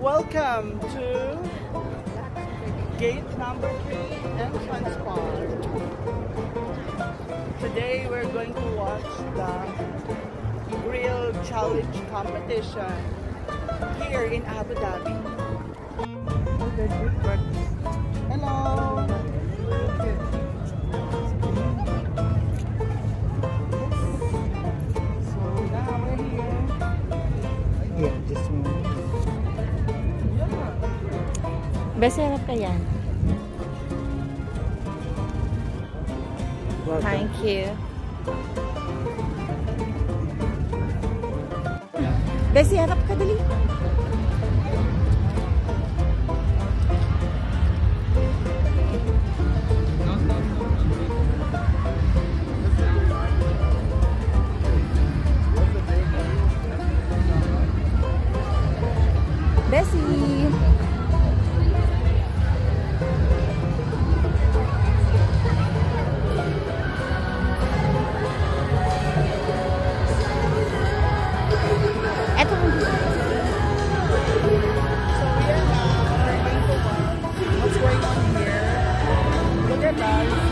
Welcome to gate number 3, entrance part. Today we're going to watch the grill challenge competition here in Abu Dhabi. Hello! So now we're here. Yeah, just one. Best harap ka yan. Welcome. Thank you. Best harap ka, dali. Bessie.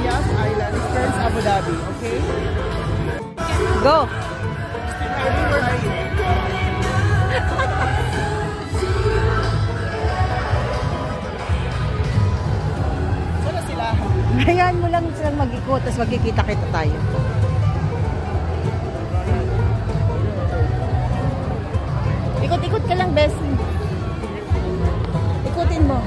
Yas Island, First Abu Dhabi, okay? Go! Heidi, where are you? Saan na sila? Hayaan mo lang silang mag-ikot, tapos magkikita-kita tayo. Ikot-ikot ka lang, Bessie. Ikutin mo.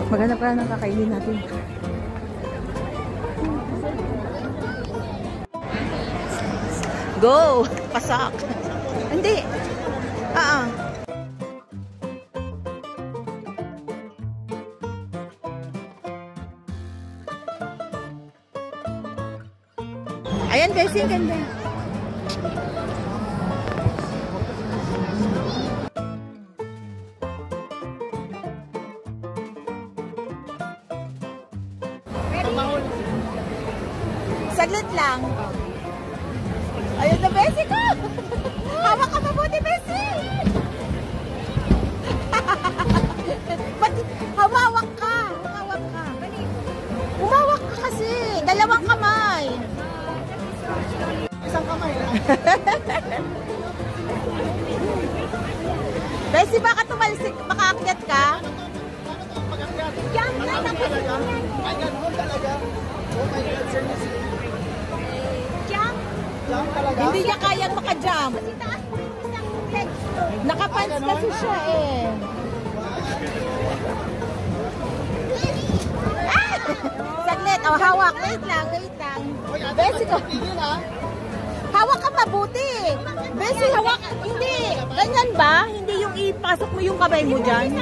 Maghanap ka ng kakainin natin. Go! Pasak! Hindi! Ayan, Bessie, ganda. Saglit lang. Ayun na, Bessie ko! Hawak ka mabuti, Bessie! Ba't humawak ka? Humawak ka. Humawak ka kasi. Dalawang kamay. Isang kamay lang. Bessie, baka tumalsik, makaakyat ka? Yan, talaga. Ay, ganun talaga. Oh my God, seriously. Jump talaga? Hindi niya kayang maka-jump. Nakapants kasi siya eh. Ah! Saglit, hawak. Wait lang. Bessie ko. Hawak ka mabuti. Bessie, hawak. Hindi. Ganyan ba? Hindi yung ipasok mo yung kamay mo dyan?